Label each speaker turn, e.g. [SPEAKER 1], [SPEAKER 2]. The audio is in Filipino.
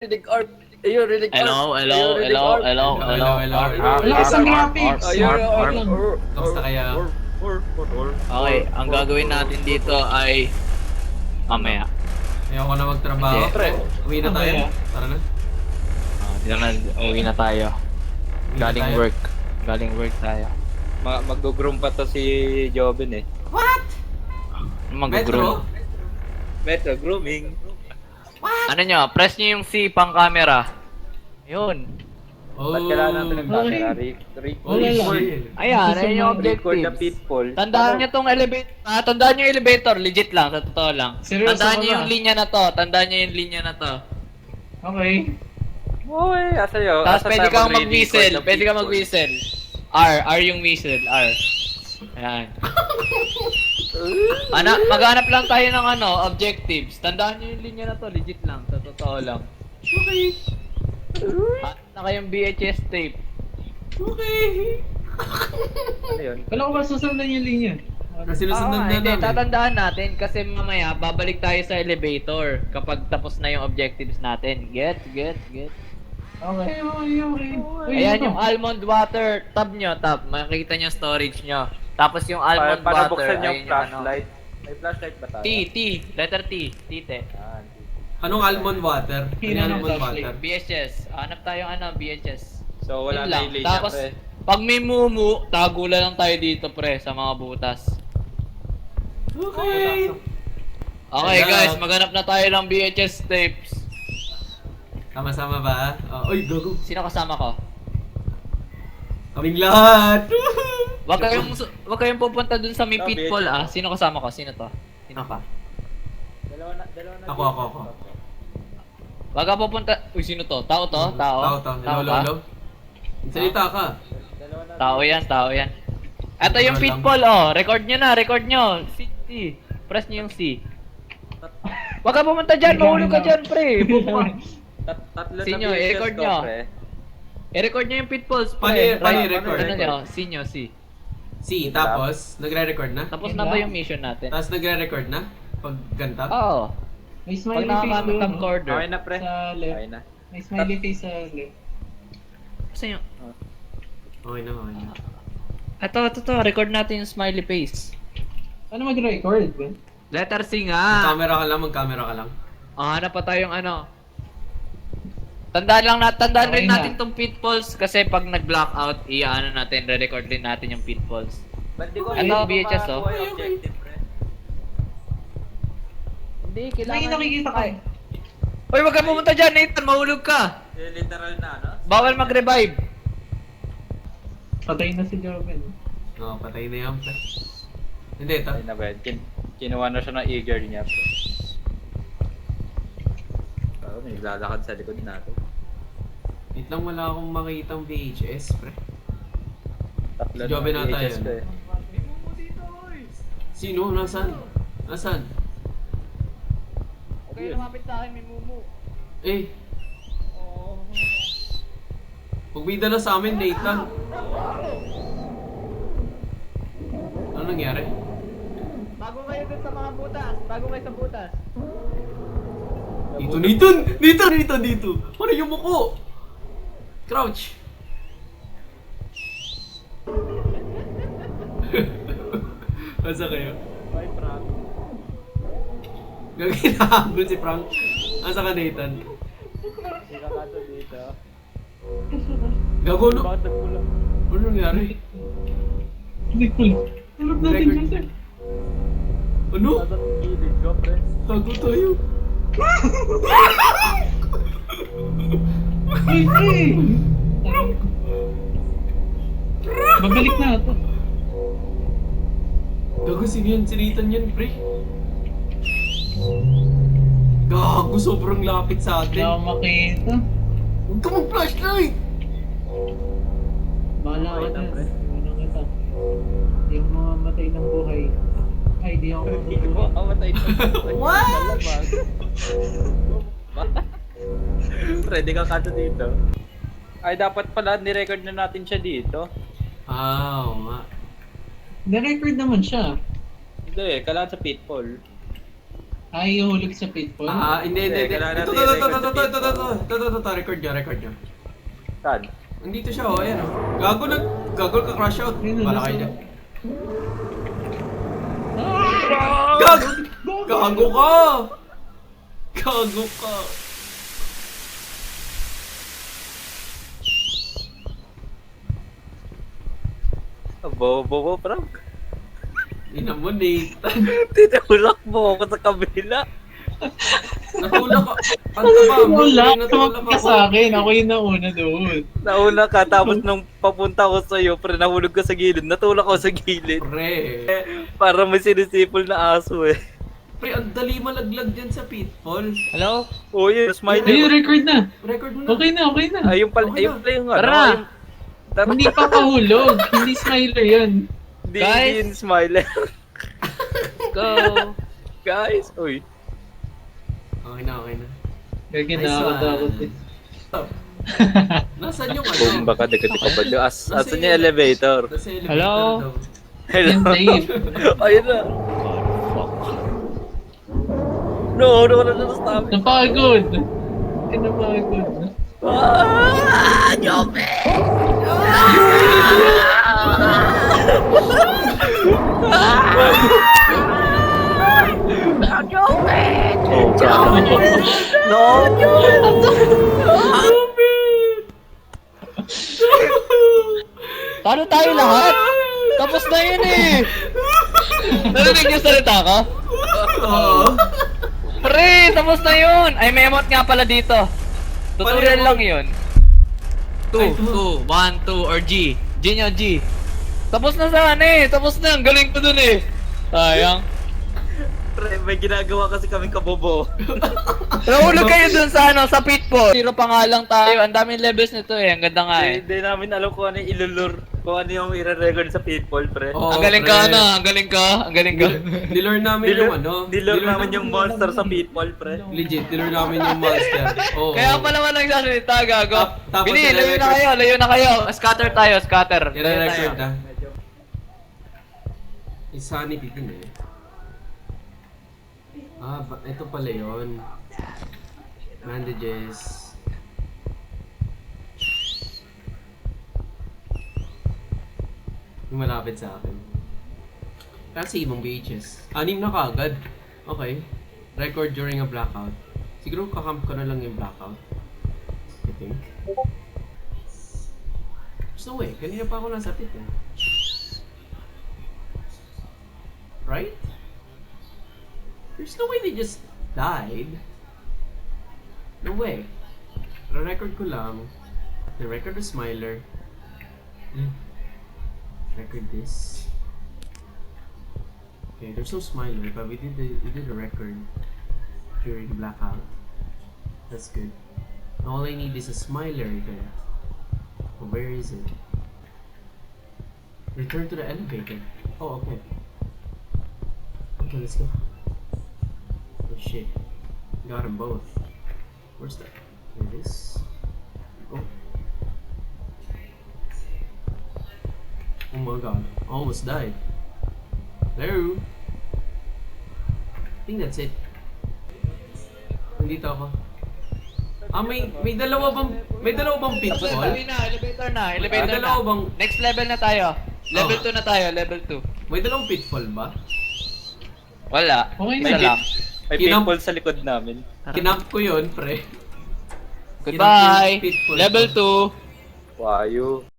[SPEAKER 1] Rinig Art. Ayun, Rinig Art.
[SPEAKER 2] Hello.
[SPEAKER 3] Lakas ang graphics.
[SPEAKER 4] Kamusta kaya?
[SPEAKER 2] Okay, ang gagawin natin dito ay mamaya.
[SPEAKER 4] Ayoko na magtrabaho.
[SPEAKER 2] Hindi.
[SPEAKER 4] Pre, uwi na tayo. Tara na.
[SPEAKER 2] Dito na, uwi na tayo. Galing
[SPEAKER 4] tayo.
[SPEAKER 2] work. Galing work tayo.
[SPEAKER 1] Mag-groom pa to si Joven eh.
[SPEAKER 2] Mag-groom.
[SPEAKER 1] Metro grooming.
[SPEAKER 2] Ano nyo, press nyo yung C pang camera. Yun.
[SPEAKER 4] Oh.
[SPEAKER 1] Ba't kailangan natin ng camera?
[SPEAKER 4] Holy
[SPEAKER 1] Record.
[SPEAKER 4] shit.
[SPEAKER 2] Ayan, ayun yung
[SPEAKER 1] Record the
[SPEAKER 2] objectives.
[SPEAKER 1] pitfall.
[SPEAKER 2] Tandaan nyo tong elevator. Tandaan nyo yung elevator. Legit lang, sa totoo lang.
[SPEAKER 3] Seryoso
[SPEAKER 2] Tandaan
[SPEAKER 3] ka
[SPEAKER 2] nyo
[SPEAKER 3] ba?
[SPEAKER 2] yung linya na to. Tandaan nyo yung linya na to.
[SPEAKER 3] Okay.
[SPEAKER 1] Uy, asa yun?
[SPEAKER 2] Tapos
[SPEAKER 1] Asa
[SPEAKER 2] pwede
[SPEAKER 1] tayo
[SPEAKER 2] kang
[SPEAKER 1] mag-record
[SPEAKER 2] mag-whistle.
[SPEAKER 1] the
[SPEAKER 2] Pwede kang
[SPEAKER 1] pitfall?
[SPEAKER 2] mag-whistle. R yung whistle. R. Ayan. Maghanap lang tayo ng objectives. Tandaan nyo yung linya na to. Legit lang, sa totoo lang.
[SPEAKER 4] Okay.
[SPEAKER 2] Na kayong VHS tape.
[SPEAKER 4] Okay.
[SPEAKER 1] Ano yun?
[SPEAKER 3] Kala ko ba susundan yung linya?
[SPEAKER 4] Kasi sinusundan na
[SPEAKER 2] Hindi,
[SPEAKER 4] namin.
[SPEAKER 2] tatandaan natin kasi mamaya babalik tayo sa elevator kapag tapos na yung objectives natin. Get?
[SPEAKER 3] Okay, okay. Uy,
[SPEAKER 2] Ayan
[SPEAKER 3] ano
[SPEAKER 2] yung almond water. Tab nyo, tab. Makikita nyo storage nyo. Tapos yung almond
[SPEAKER 1] Para
[SPEAKER 2] water.
[SPEAKER 1] buksan yung
[SPEAKER 2] ayun
[SPEAKER 1] flashlight. May flashlight ba tayo?
[SPEAKER 2] T. Letter T. Tite.
[SPEAKER 1] Yan.
[SPEAKER 4] Anong almond water? Ano
[SPEAKER 3] Hina
[SPEAKER 4] yung
[SPEAKER 3] ng
[SPEAKER 4] almond
[SPEAKER 3] flashlight.
[SPEAKER 4] water?
[SPEAKER 2] BHS. Hanap tayo BHS.
[SPEAKER 1] So wala
[SPEAKER 2] Yun
[SPEAKER 1] na
[SPEAKER 2] lang.
[SPEAKER 1] yung linya,
[SPEAKER 2] Tapos,
[SPEAKER 1] pre.
[SPEAKER 2] pag may mumu, tagula lang tayo dito, pre, sa mga butas.
[SPEAKER 4] Okay.
[SPEAKER 2] Okay,
[SPEAKER 4] Ayan.
[SPEAKER 2] guys, maghanap na tayo ng VHS tapes.
[SPEAKER 4] Sama-sama ba? Uy, gago.
[SPEAKER 2] Sino kasama ko?
[SPEAKER 4] Kaming lahat.
[SPEAKER 2] Wag kayong pupunta dun sa may
[SPEAKER 1] No,
[SPEAKER 2] pitfall,
[SPEAKER 1] VHS.
[SPEAKER 2] Sino kasama ko? Sino to? Sino ka?
[SPEAKER 1] Dalawa na
[SPEAKER 4] Ako.
[SPEAKER 2] Wag ka pupunta. Uy, sino to? Tao to? Tao?
[SPEAKER 4] Tao.
[SPEAKER 2] Tao ba?
[SPEAKER 4] Lolo. Salita ka.
[SPEAKER 1] Dalawa na.
[SPEAKER 2] Tao yan. Ito yung
[SPEAKER 4] Record lang.
[SPEAKER 2] pitfall, Record nyo. C. Press nyo yung C. Wag ka pumunta dyan, mahulog ka dyan, pre.
[SPEAKER 1] Tatlo na
[SPEAKER 2] Sinyo,
[SPEAKER 1] VHS
[SPEAKER 2] i-record
[SPEAKER 1] ko,
[SPEAKER 2] nyo.
[SPEAKER 1] pre.
[SPEAKER 2] I-record nyo yung pitfalls,
[SPEAKER 4] Paano
[SPEAKER 2] pre.
[SPEAKER 4] i-record?
[SPEAKER 2] Ano nyo? C nyo, C.
[SPEAKER 4] Si, tapos, nagre-record na?
[SPEAKER 2] Tapos na ba yung mission natin?
[SPEAKER 4] Tapos nagre-record na? Pag ganta?
[SPEAKER 2] Oo.
[SPEAKER 3] May
[SPEAKER 2] Pag
[SPEAKER 3] smiley face
[SPEAKER 2] nakakamit
[SPEAKER 3] doon.
[SPEAKER 2] ang corder.
[SPEAKER 1] Okay na, pre.
[SPEAKER 3] Sa left.
[SPEAKER 1] Okay na.
[SPEAKER 3] May smiley face sa left.
[SPEAKER 2] Kasi yung...
[SPEAKER 4] Okay na.
[SPEAKER 2] Ito. Record natin yung smiley face.
[SPEAKER 3] Ano mag-record ba?
[SPEAKER 2] Letter C
[SPEAKER 4] Mag-camera
[SPEAKER 2] nga.
[SPEAKER 4] ka lang.
[SPEAKER 2] Hanap pa tayong Tandaan
[SPEAKER 3] Okay
[SPEAKER 2] rin
[SPEAKER 3] na.
[SPEAKER 2] natin tong pitfalls kasi pag nag-blackout, natin, re-record din natin yung pitfalls.
[SPEAKER 1] Ba't di ko
[SPEAKER 2] Ito, VHS, oh.
[SPEAKER 1] makakuha yung objective, pre?
[SPEAKER 2] Hindi,
[SPEAKER 3] May nakikita ko.
[SPEAKER 2] Uy, wag ka pumunta dyan, Nathan, mahulog ka.
[SPEAKER 1] Literal na, no?
[SPEAKER 2] Bawal mag-revive.
[SPEAKER 3] Patay na si Joven.
[SPEAKER 4] Oo, patay na yan. pre. Hindi, ito.
[SPEAKER 1] Ay na ba yun? Kinuha na siya ng eager niya, pre. May naglalakad sa likod natin.
[SPEAKER 4] Wait lang, wala akong makitang VHS, pre.
[SPEAKER 1] Tatlo
[SPEAKER 4] Si Joven
[SPEAKER 1] na
[SPEAKER 4] ata
[SPEAKER 1] VHS
[SPEAKER 4] yun.
[SPEAKER 1] ko eh.
[SPEAKER 4] Sino? Nasaan?
[SPEAKER 2] Okay, lumapit sa akin, may mumu.
[SPEAKER 4] Eh, pagbida na sa amin, Nathan. Ano nangyari?
[SPEAKER 2] Bago kayo dun sa mga butas. Bago kayo sa butas.
[SPEAKER 4] Dito. Ano yung muko? Crouch. Asa kayo?
[SPEAKER 1] Ay, Frank.
[SPEAKER 4] Gaginahabol si Frank. Asa ka, Nathan?
[SPEAKER 1] Hindi ka kaso dito.
[SPEAKER 4] Gago, no?
[SPEAKER 1] Bakit nagpula?
[SPEAKER 4] Ano nangyari?
[SPEAKER 3] Hindi cool. Tulog natin
[SPEAKER 4] Record.
[SPEAKER 3] dyan, sir.
[SPEAKER 4] Ano?
[SPEAKER 1] Nasa gilid ko, pre.
[SPEAKER 4] Tago tayo.
[SPEAKER 3] Uy, pre! Babalik na ito.
[SPEAKER 4] Gago, sino yan? Si Nathan yan, pre. Gago, sobrang lapit sa
[SPEAKER 3] Hindi ako
[SPEAKER 4] atin.
[SPEAKER 3] makita.
[SPEAKER 4] Huwag ka mag-flashlight!
[SPEAKER 3] Bahala ka
[SPEAKER 1] Okay na,
[SPEAKER 3] dyan.
[SPEAKER 1] pre.
[SPEAKER 3] Ano kita? Hindi ako mamamatay ng buhay. Ay, di ako
[SPEAKER 1] Hindi ko
[SPEAKER 3] mamamatay.
[SPEAKER 1] makamatay na.
[SPEAKER 4] What?
[SPEAKER 1] Ready ka kaso dito. Ay, dapat pala ni-record na natin siya dito.
[SPEAKER 4] Oo nga.
[SPEAKER 3] Na-record naman siya.
[SPEAKER 1] Hindi eh, kailangan sa pitfall.
[SPEAKER 3] Ay, hulog sa pitfall.
[SPEAKER 4] Hindi.
[SPEAKER 1] Kailangan
[SPEAKER 4] Ito,
[SPEAKER 1] natin
[SPEAKER 4] record nyo.
[SPEAKER 1] Saan?
[SPEAKER 4] Nandito siya, oh, ayan, oh. Gago ka crash out.
[SPEAKER 3] Ayun,
[SPEAKER 4] Bala
[SPEAKER 3] nasa-
[SPEAKER 4] kayo dyan. Gago! Gago ka! Gago ka!
[SPEAKER 1] Bobo, Frank.
[SPEAKER 4] Ina mo, Nathan.
[SPEAKER 1] Tinulak mo ako sa kabila.
[SPEAKER 4] Natulak ka. Ano ba?
[SPEAKER 3] Wala,
[SPEAKER 4] Natulak
[SPEAKER 3] ka sa akin. Ako yung nauna doon.
[SPEAKER 1] Nauna ka, tapos nung papunta ko sa'yo, pre, nahulog ka sa gilid. Natulak ko sa gilid.
[SPEAKER 4] Pre.
[SPEAKER 1] Para may sinisipol na aso eh.
[SPEAKER 4] Pre, ang dali malaglag dyan sa pitfall.
[SPEAKER 2] Hello?
[SPEAKER 1] Oh, yun, smile.
[SPEAKER 3] Ayun, record na.
[SPEAKER 4] Record mo na.
[SPEAKER 3] Okay na.
[SPEAKER 1] Ayun pala,
[SPEAKER 4] Okay
[SPEAKER 1] ayun
[SPEAKER 4] na.
[SPEAKER 1] pala yung
[SPEAKER 2] Tara
[SPEAKER 1] ano.
[SPEAKER 2] na.
[SPEAKER 1] Yung, tara.
[SPEAKER 3] Hindi pa kahulog. Hindi smiler yan.
[SPEAKER 1] Di
[SPEAKER 2] Guys.
[SPEAKER 1] yun, smile.
[SPEAKER 2] Go!
[SPEAKER 1] Guys, uy.
[SPEAKER 4] Okay na.
[SPEAKER 3] Gagi
[SPEAKER 4] Nice
[SPEAKER 3] nakakatakot
[SPEAKER 4] one.
[SPEAKER 3] eh.
[SPEAKER 4] Nasaan yung
[SPEAKER 1] Boom,
[SPEAKER 4] ano?
[SPEAKER 1] baka dagati ka ba dyan? Asan yung elevator?
[SPEAKER 4] Nasa elevator
[SPEAKER 2] Hello?
[SPEAKER 4] daw.
[SPEAKER 1] Hello?
[SPEAKER 3] Yan, Dave.
[SPEAKER 1] Ayun na. No, stop.
[SPEAKER 3] Napagod. Napagod.
[SPEAKER 1] Ah, Jope! Oh, God. No!
[SPEAKER 2] Paano tayo lahat? Tapos na yun eh! Narinig niyo salita ko?
[SPEAKER 4] Oo.
[SPEAKER 2] Pre, tapos na yun! Ay, may emote nga pala dito. Tutorial
[SPEAKER 4] Paano
[SPEAKER 2] lang yun. 2, 1, 2, or G. G nyo, G. Tapos na sana eh. Tapos na. Ang galing ko dun eh. Sayang.
[SPEAKER 1] Pre, may ginagawa kasi kaming kabobo.
[SPEAKER 2] Nahulog kayo dun sa ano, sa pitfall. Zero pa nga lang tayo. Ang daming levels nito eh. Ang ganda nga eh.
[SPEAKER 1] Hindi namin alam kung ano yung ilulur. Kung ano yung i-record sa pitfall, pre.
[SPEAKER 4] Oo,
[SPEAKER 2] Ang galing
[SPEAKER 4] pre.
[SPEAKER 2] ka na. Ang galing ka. Ang galing ka.
[SPEAKER 4] Nilure namin yung ano.
[SPEAKER 1] Nilur namin yung monster sa pitfall, pre.
[SPEAKER 4] Legit, nilure namin yung monster. Oo.
[SPEAKER 2] Kaya pala walang nagsasalita, gago.
[SPEAKER 4] Tapos
[SPEAKER 2] Bini, layo na
[SPEAKER 4] i-record.
[SPEAKER 2] kayo. Layo na kayo. Scatter tayo, scatter. Layo
[SPEAKER 4] I-record
[SPEAKER 2] tayo.
[SPEAKER 4] na. Insanity din eh. Ito pala yun. Bandages. Yung malapit sa akin. Kasi ibang beaches. 6 na kaagad. Okay. Record during a blackout. Siguro kakamp ko na lang yung blackout. I think. There's no way. Kanina pa ako nasa pit eh. Right? There's no way they just died. No way. Record ko lang. The record the smiler. Record this. Okay, there's no smiler, but we did the record during the blackout. That's good. All I need is a smiler again. Where is it? Return to the elevator. Oh, okay. Okay, let's go. Oh shit. Got them both. Where's that? There it is. Oh. Oh my god. Almost died. Hello? I think that's it. Nandito ako. May dalawa bang pitfall?
[SPEAKER 2] Elevator na.
[SPEAKER 4] dalawa bang-
[SPEAKER 2] Next level na tayo. Level
[SPEAKER 4] Oh.
[SPEAKER 2] 2 na tayo, level 2.
[SPEAKER 4] May dalawang pitfall ba?
[SPEAKER 2] Wala.
[SPEAKER 3] Okay
[SPEAKER 2] Isa
[SPEAKER 3] na.
[SPEAKER 2] lang.
[SPEAKER 1] May
[SPEAKER 4] Kinam-
[SPEAKER 1] pitfall sa likod namin.
[SPEAKER 4] Kinamp ko yun, pre.
[SPEAKER 2] Goodbye.
[SPEAKER 4] Pitfall.
[SPEAKER 2] Level 2.
[SPEAKER 1] Wayo.